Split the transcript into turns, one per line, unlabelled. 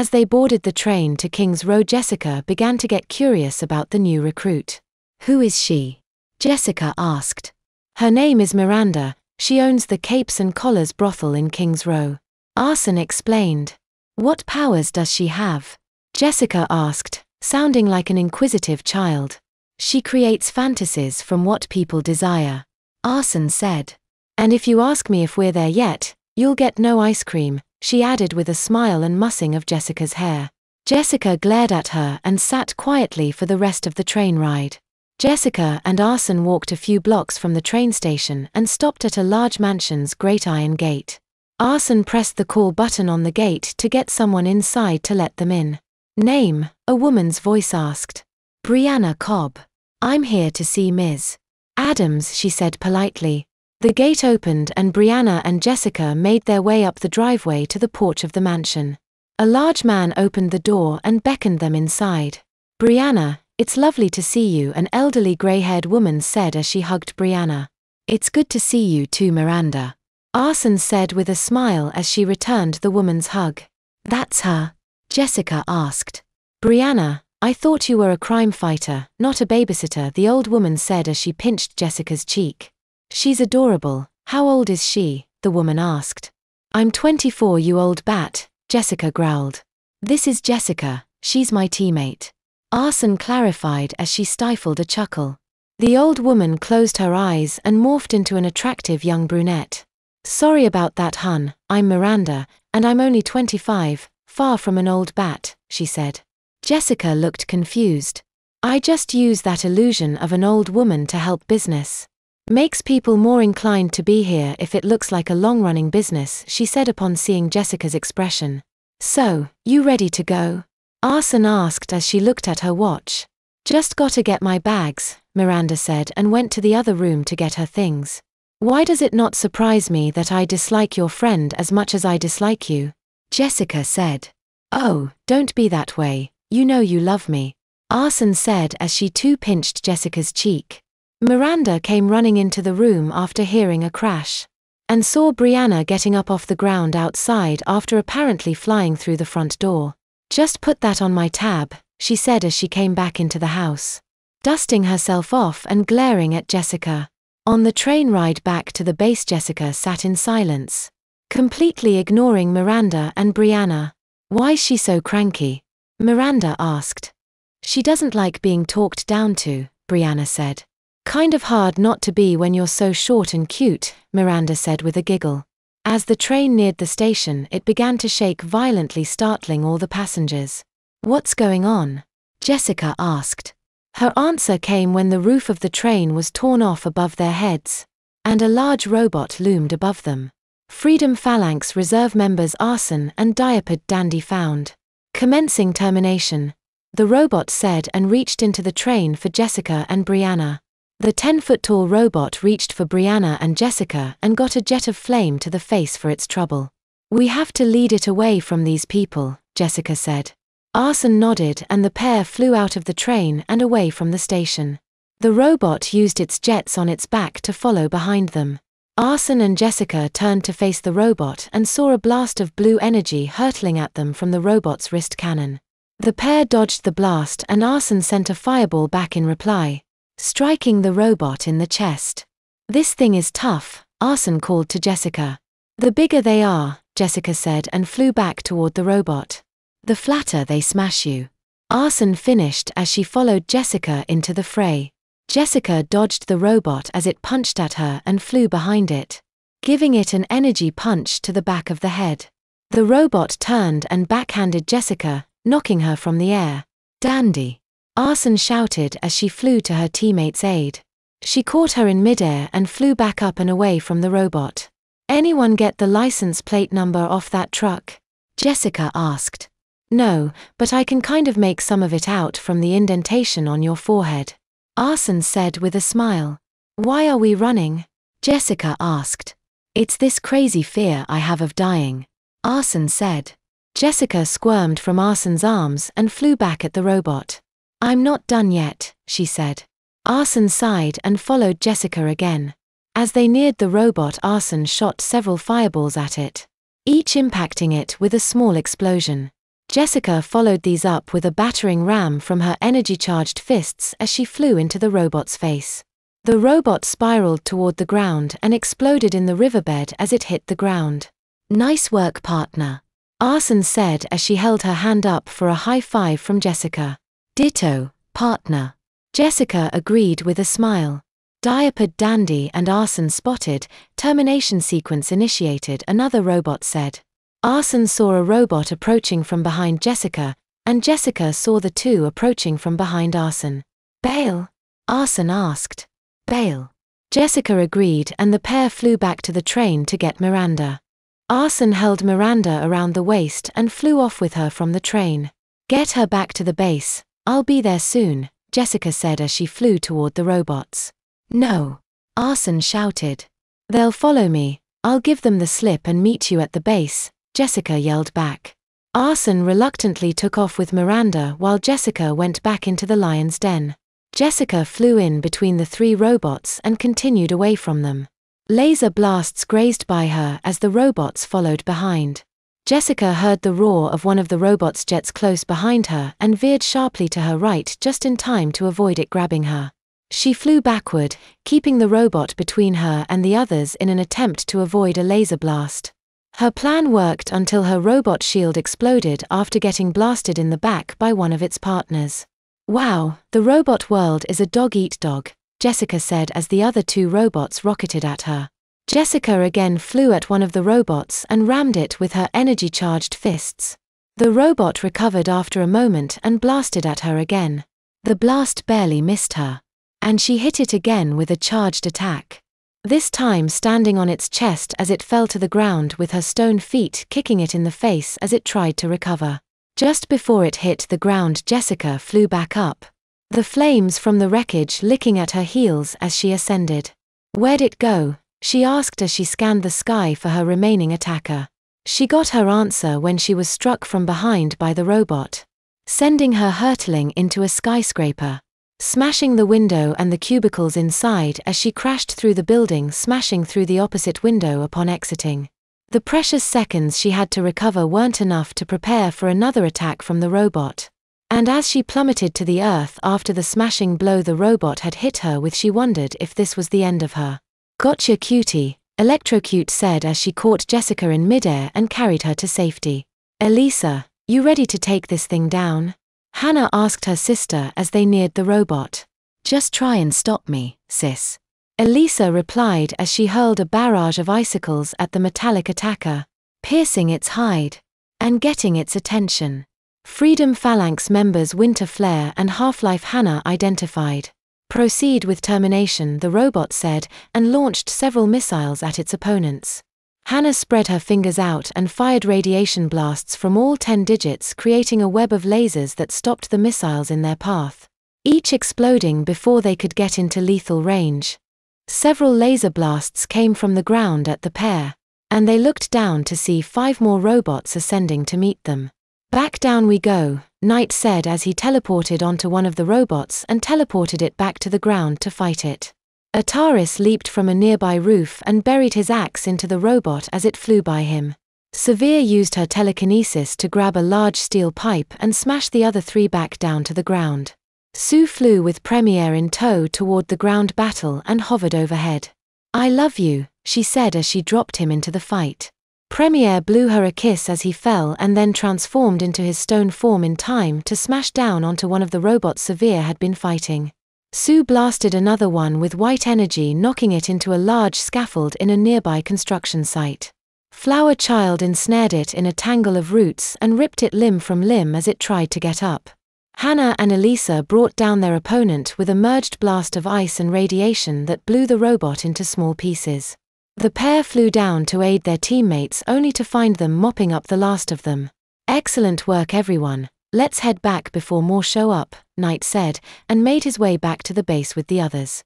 As they boarded the train to King's Row, Jessica began to get curious about the new recruit. "Who is she?" Jessica asked. "Her name is Miranda. She owns the Capes and Collars brothel in King's Row," Arson explained. "What powers does she have?" Jessica asked, sounding like an inquisitive child. "She creates fantasies from what people desire," Arson said. "And if you ask me if we're there yet, you'll get no ice cream," she added with a smile and mussing of Jessica's hair. Jessica glared at her and sat quietly for the rest of the train ride. Jessica and Arson walked a few blocks from the train station and stopped at a large mansion's great iron gate. Arson pressed the call button on the gate to get someone inside to let them in. "Name?" a woman's voice asked. "Brianna Cobb. I'm here to see Ms. Adams," she said politely. The gate opened and Brianna and Jessica made their way up the driveway to the porch of the mansion. A large man opened the door and beckoned them inside. "Brianna, it's lovely to see you," an elderly gray-haired woman said as she hugged Brianna. "It's good to see you too, Miranda," Arson said with a smile as she returned the woman's hug. "That's her?" Jessica asked. "Brianna, I thought you were a crime fighter, not a babysitter," the old woman said as she pinched Jessica's cheek. "She's adorable. How old is she?" the woman asked. "I'm 24, you old bat," Jessica growled. "This is Jessica, she's my teammate," Arson clarified as she stifled a chuckle. The old woman closed her eyes and morphed into an attractive young brunette. "Sorry about that, hun, I'm Miranda, and I'm only 25, far from an old bat," she said. Jessica looked confused. "I just use that illusion of an old woman to help business. Makes people more inclined to be here if it looks like a long-running business," she said upon seeing Jessica's expression. "So, you ready to go?" Arson asked as she looked at her watch. "Just gotta get my bags," Miranda said and went to the other room to get her things. "Why does it not surprise me that I dislike your friend as much as I dislike you?" Jessica said. "Oh, don't be that way, you know you love me," Arson said as she too pinched Jessica's cheek. Miranda came running into the room after hearing a crash, and saw Brianna getting up off the ground outside after apparently flying through the front door. "Just put that on my tab," she said as she came back into the house, dusting herself off and glaring at Jessica. On the train ride back to the base, Jessica sat in silence, completely ignoring Miranda and Brianna. "Why's she so cranky?" Miranda asked. "She doesn't like being talked down to," Brianna said. "Kind of hard not to be when you're so short and cute," Miranda said with a giggle. As the train neared the station, it began to shake violently, startling all the passengers. "What's going on?" Jessica asked. Her answer came when the roof of the train was torn off above their heads, and a large robot loomed above them. Freedom Phalanx Reserve members Arson and Diaper Dandy found. "Commencing termination," the robot said and reached into the train for Jessica and Brianna. The 10-foot-tall robot reached for Brianna and Jessica and got a jet of flame to the face for its trouble. "We have to lead it away from these people," Jessica said. Arson nodded and the pair flew out of the train and away from the station. The robot used its jets on its back to follow behind them. Arson and Jessica turned to face the robot and saw a blast of blue energy hurtling at them from the robot's wrist cannon. The pair dodged the blast and Arson sent a fireball back in reply, striking the robot in the chest. "This thing is tough," Arson called to Jessica. "The bigger they are," Jessica said and flew back toward the robot. "The flatter they smash you," Arson finished as she followed Jessica into the fray. Jessica dodged the robot as it punched at her and flew behind it, giving it an energy punch to the back of the head. The robot turned and backhanded Jessica, knocking her from the air. "Dandy," Arson shouted as she flew to her teammate's aid. She caught her in midair and flew back up and away from the robot. "Anyone get the license plate number off that truck?" Jessica asked. "No, but I can kind of make some of it out from the indentation on your forehead," Arson said with a smile. "Why are we running?" Jessica asked. "It's this crazy fear I have of dying," Arson said. Jessica squirmed from Arson's arms and flew back at the robot. "I'm not done yet," she said. Arson sighed and followed Jessica again. As they neared the robot, Arson shot several fireballs at it, each impacting it with a small explosion. Jessica followed these up with a battering ram from her energy-charged fists as she flew into the robot's face. The robot spiraled toward the ground and exploded in the riverbed as it hit the ground. "Nice work, partner," Arson said as she held her hand up for a high five from Jessica. "Ditto, partner," Jessica agreed with a smile. "Diapered dandy and Arson spotted, termination sequence initiated," another robot said. Arson saw a robot approaching from behind Jessica, and Jessica saw the two approaching from behind Arson. "Bail?" Arson asked. "Bail." Jessica agreed, and the pair flew back to the train to get Miranda. Arson held Miranda around the waist and flew off with her from the train. "Get her back to the base, I'll be there soon," Jessica said as she flew toward the robots. "No," Arson shouted. "They'll follow me, I'll give them the slip and meet you at the base," Jessica yelled back. Arson reluctantly took off with Miranda while Jessica went back into the lion's den. Jessica flew in between the three robots and continued away from them. Laser blasts grazed by her as the robots followed behind. Jessica heard the roar of one of the robot's jets close behind her and veered sharply to her right just in time to avoid it grabbing her. She flew backward, keeping the robot between her and the others in an attempt to avoid a laser blast. Her plan worked until her robot shield exploded after getting blasted in the back by one of its partners. "Wow, the robot world is a dog-eat-dog," Jessica said as the other two robots rocketed at her. Jessica again flew at one of the robots and rammed it with her energy-charged fists. The robot recovered after a moment and blasted at her again. The blast barely missed her, and she hit it again with a charged attack. This time standing on its chest as it fell to the ground with her stone feet kicking it in the face as it tried to recover. Just before it hit the ground, Jessica flew back up, the flames from the wreckage licking at her heels as she ascended. "Where'd it go?" she asked as she scanned the sky for her remaining attacker. She got her answer when she was struck from behind by the robot, sending her hurtling into a skyscraper, smashing the window and the cubicles inside as she crashed through the building, smashing through the opposite window upon exiting. The precious seconds she had to recover weren't enough to prepare for another attack from the robot. And as she plummeted to the earth after the smashing blow the robot had hit her with, she wondered if this was the end of her. "Gotcha, cutie," Electrocute said as she caught Jessica in midair and carried her to safety. "Elisa, you ready to take this thing down?" Hannah asked her sister as they neared the robot. "Just try and stop me, sis," Elisa replied as she hurled a barrage of icicles at the metallic attacker, piercing its hide and getting its attention. Freedom Phalanx members Winter Flare and Half-Life Hannah identified. "Proceed with termination," the robot said, and launched several missiles at its opponents. Hannah spread her fingers out and fired radiation blasts from all 10 digits, creating a web of lasers that stopped the missiles in their path, each exploding before they could get into lethal range. Several laser blasts came from the ground at the pair, and they looked down to see 5 more robots ascending to meet them. "Back down we go," Knight said as he teleported onto one of the robots and teleported it back to the ground to fight it. Ataris leaped from a nearby roof and buried his axe into the robot as it flew by him. Severe used her telekinesis to grab a large steel pipe and smash the other 3 back down to the ground. Sue flew with Premiere in tow toward the ground battle and hovered overhead. "I love you," she said as she dropped him into the fight. Premiere blew her a kiss as he fell and then transformed into his stone form in time to smash down onto one of the robots Severe had been fighting. Sue blasted another one with white energy, knocking it into a large scaffold in a nearby construction site. Flower Child ensnared it in a tangle of roots and ripped it limb from limb as it tried to get up. Hannah and Elisa brought down their opponent with a merged blast of ice and radiation that blew the robot into small pieces. The pair flew down to aid their teammates only to find them mopping up the last of them. "Excellent work, everyone. Let's head back before more show up," Knight said, and made his way back to the base with the others.